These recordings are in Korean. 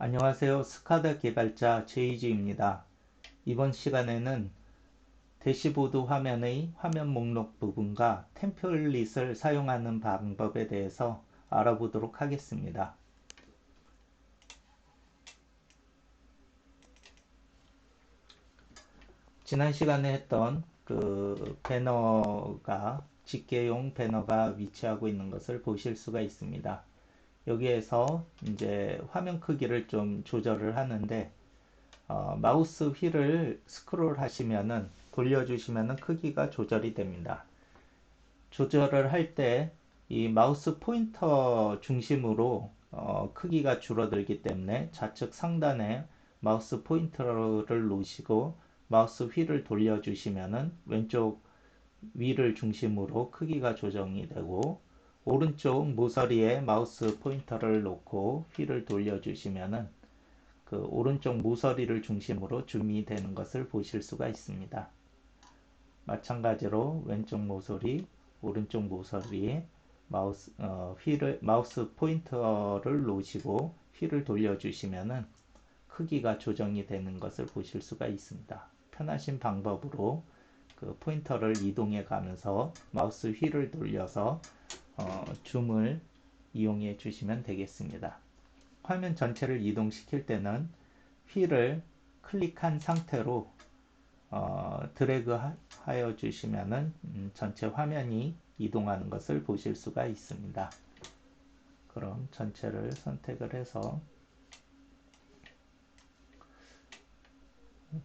안녕하세요. 스카다 개발자 제이지입니다. 이번 시간에는 대시보드 화면의 화면 목록 부분과 템플릿을 사용하는 방법에 대해서 알아보도록 하겠습니다. 지난 시간에 했던 그 배너가 집계용 배너가 위치하고 있는 것을 보실 수가 있습니다. 여기에서 이제 화면 크기를 좀 조절을 하는데 마우스 휠을 스크롤 하시면은 돌려주시면은 크기가 조절이 됩니다. 조절을 할 때 이 마우스 포인터 중심으로 크기가 줄어들기 때문에 좌측 상단에 마우스 포인터를 놓으시고 마우스 휠을 돌려주시면은 왼쪽 위를 중심으로 크기가 조정이 되고 오른쪽 모서리에 마우스 포인터를 놓고 휠을 돌려주시면은 그 오른쪽 모서리를 중심으로 줌이 되는 것을 보실 수가 있습니다. 마찬가지로 왼쪽 모서리, 오른쪽 모서리에 마우스 포인터를 놓으시고 휠을 돌려주시면은 크기가 조정이 되는 것을 보실 수가 있습니다. 편하신 방법으로 그 포인터를 이동해 가면서 마우스 휠을 돌려서 줌을 이용해 주시면 되겠습니다. 화면 전체를 이동시킬 때는 휠을 클릭한 상태로 드래그 하여 주시면은 전체 화면이 이동하는 것을 보실 수가 있습니다. 그럼 전체를 선택을 해서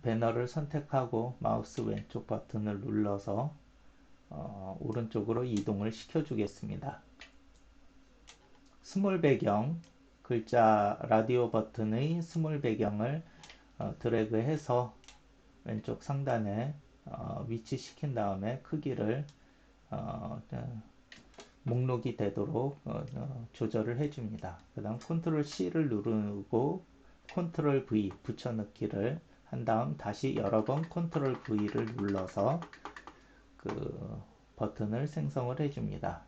배너를 선택하고 마우스 왼쪽 버튼을 눌러서 오른쪽으로 이동을 시켜 주겠습니다. 스몰 배경 글자 라디오 버튼의 스몰 배경을 드래그해서 왼쪽 상단에 위치시킨 다음에 크기를 목록이 되도록 조절을 해줍니다. 그 다음 컨트롤 C를 누르고 컨트롤 V 붙여넣기를 한 다음 다시 여러 번 컨트롤 V를 눌러서 그 버튼을 생성을 해줍니다.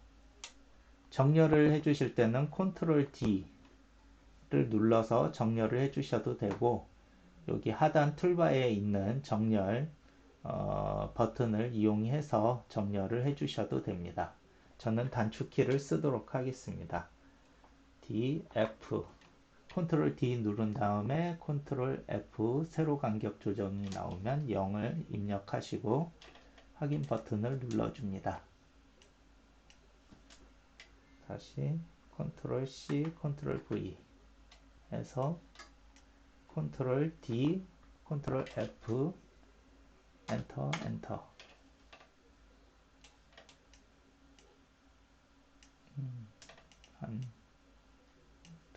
정렬을 해주실 때는 컨트롤 D를 눌러서 정렬을 해주셔도 되고 여기 하단 툴바에 있는 정렬 버튼을 이용해서 정렬을 해주셔도 됩니다. 저는 단축키를 쓰도록 하겠습니다. D, F 컨트롤 D 누른 다음에 컨트롤 F 세로 간격 조정이 나오면 0을 입력하시고 확인 버튼을 눌러줍니다. 다시 컨트롤 C, 컨트롤 V 해서 컨트롤 D, 컨트롤 F 엔터 엔터 한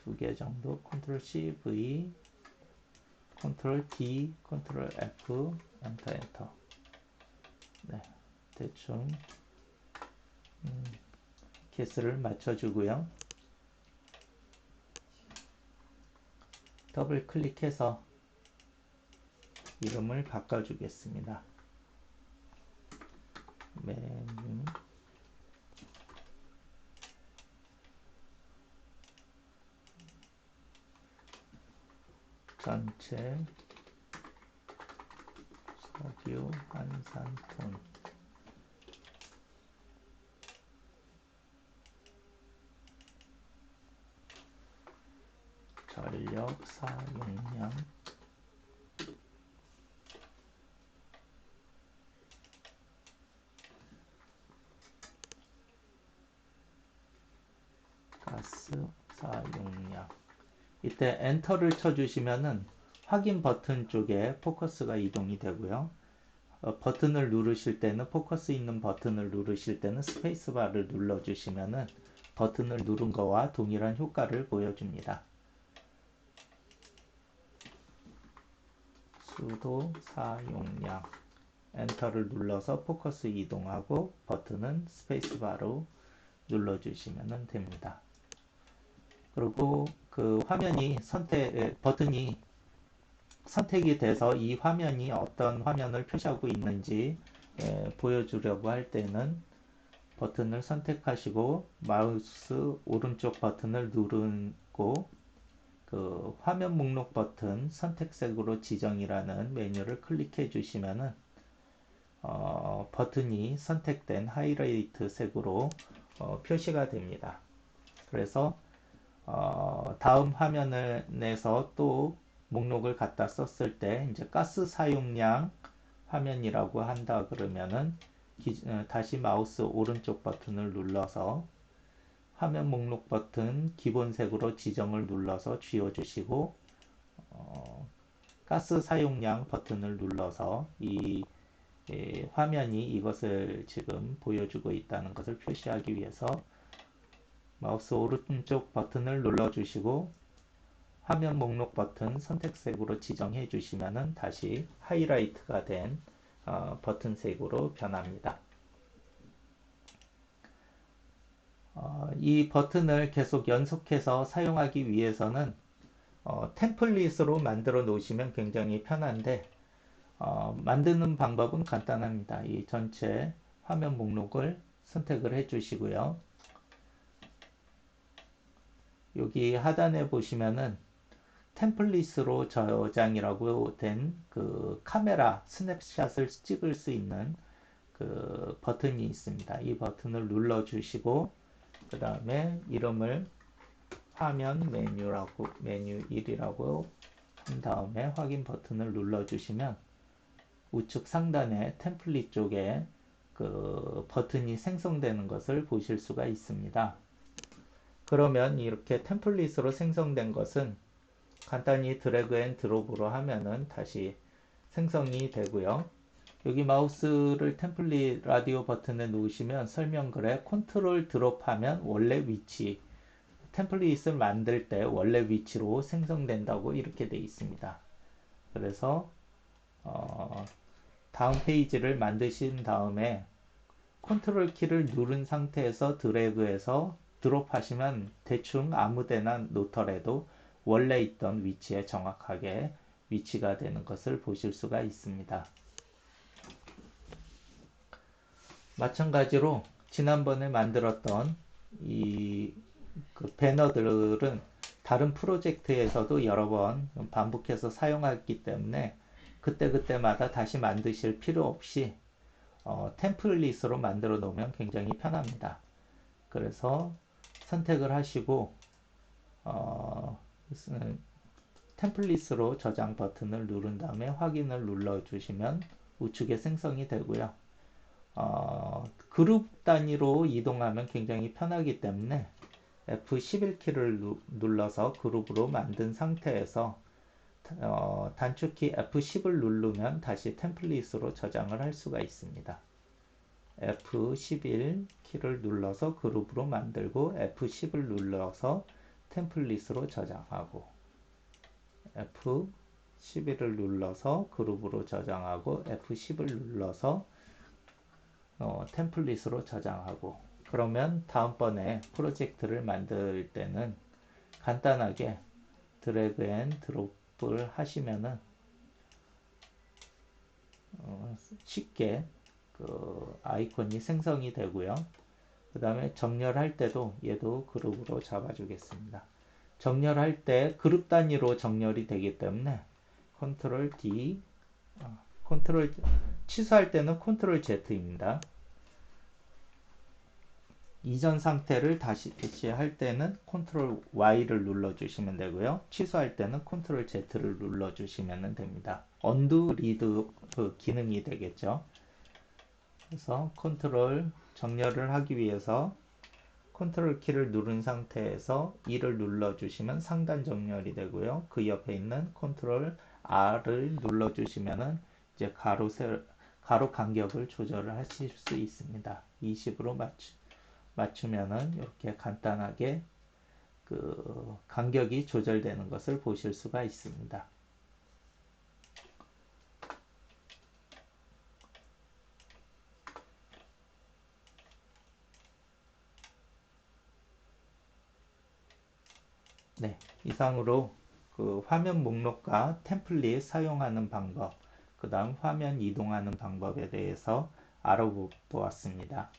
두 개 정도 컨트롤 C, V 컨트롤 D, 컨트롤 F 엔터 엔터 네, 대충 개수를 맞춰주고요. 더블 클릭해서 이름을 바꿔주겠습니다. 메뉴 전체 석유 한산톤 전력 사용량 가스 사용량 이때 엔터를 쳐주시면은 확인 버튼 쪽에 포커스가 이동이 되고요. 버튼을 누르실 때는 포커스 있는 버튼을 누르실 때는 스페이스바를 눌러주시면은 버튼을 누른 거와 동일한 효과를 보여줍니다. 수도 사용량 엔터를 눌러서 포커스 이동하고 버튼은 스페이스바로 눌러주시면 됩니다. 그리고 그 화면이 버튼이 선택이 돼서 이 화면이 어떤 화면을 표시하고 있는지 보여주려고 할 때는 버튼을 선택하시고 마우스 오른쪽 버튼을 누르고 그 화면 목록 버튼 선택색으로 지정이라는 메뉴를 클릭해 주시면은 버튼이 선택된 하이라이트 색으로 표시가 됩니다. 그래서 다음 화면을 내서 또 목록을 갖다 썼을 때 이제 가스 사용량 화면이라고 한다 그러면은 다시 마우스 오른쪽 버튼을 눌러서 화면 목록 버튼 기본색으로 지정을 눌러서 지워주시고 가스 사용량 버튼을 눌러서 이 화면이 이것을 지금 보여주고 있다는 것을 표시하기 위해서 마우스 오른쪽 버튼을 눌러주시고 화면 목록 버튼 선택색으로 지정해 주시면은 다시 하이라이트가 된 버튼 색으로 변합니다. 이 버튼을 계속 연속해서 사용하기 위해서는 템플릿으로 만들어 놓으시면 굉장히 편한데 만드는 방법은 간단합니다. 이 전체 화면 목록을 선택을 해 주시고요. 여기 하단에 보시면은 템플릿으로 저장이라고 된 그 카메라 스냅샷을 찍을 수 있는 그 버튼이 있습니다. 이 버튼을 눌러 주시고 그 다음에 이름을 화면 메뉴 1이라고 한 다음에 확인 버튼을 눌러 주시면 우측 상단에 템플릿 쪽에 그 버튼이 생성되는 것을 보실 수가 있습니다. 그러면 이렇게 템플릿으로 생성된 것은 간단히 드래그 앤 드롭으로 하면은 다시 생성이 되고요. 여기 마우스를 템플릿 라디오 버튼에 놓으시면 설명글에 컨트롤 드롭하면 원래 위치, 템플릿을 만들 때 원래 위치로 생성된다고 이렇게 되어 있습니다. 그래서 다음 페이지를 만드신 다음에 컨트롤 키를 누른 상태에서 드래그해서 드롭하시면 대충 아무데나 놓더라도 원래 있던 위치에 정확하게 위치가 되는 것을 보실 수가 있습니다. 마찬가지로 지난번에 만들었던 그 배너들은 다른 프로젝트에서도 여러 번 반복해서 사용했기 때문에 그때그때마다 다시 만드실 필요 없이 템플릿으로 만들어 놓으면 굉장히 편합니다. 그래서 선택을 하시고 템플릿으로 저장 버튼을 누른 다음에 확인을 눌러 주시면 우측에 생성이 되고요. 그룹 단위로 이동하면 굉장히 편하기 때문에 F11키를 눌러서 그룹으로 만든 상태에서 단축키 F10을 누르면 다시 템플릿으로 저장을 할 수가 있습니다. F11 키를 눌러서 그룹으로 만들고 F10을 눌러서 템플릿으로 저장하고 F11을 눌러서 그룹으로 저장하고 F10을 눌러서 템플릿으로 저장하고 그러면 다음번에 프로젝트를 만들 때는 간단하게 드래그 앤 드롭을 하시면은 쉽게 그 아이콘이 생성이 되고요. 그 다음에 정렬할 때도 얘도 그룹으로 잡아주겠습니다. 정렬할 때 그룹 단위로 정렬이 되기 때문에 컨트롤 D, 컨트롤 취소할 때는 컨트롤 Z입니다. 이전 상태를 다시 할 때는 컨트롤 Y를 눌러주시면 되고요. 취소할 때는 컨트롤 Z를 눌러주시면 됩니다. 언두 리드 그 기능이 되겠죠. 그래서 컨트롤 정렬을 하기 위해서 컨트롤 키를 누른 상태에서 2를 눌러주시면 상단 정렬이 되고요. 그 옆에 있는 컨트롤 R을 눌러주시면 이제 가로 간격을 조절을 하실 수 있습니다. 20으로 맞추면은 이렇게 간단하게 그 간격이 조절되는 것을 보실 수가 있습니다. 네, 이상으로 그 화면 목록과 템플릿 사용하는 방법, 그 다음 화면 이동하는 방법에 대해서 알아보았습니다.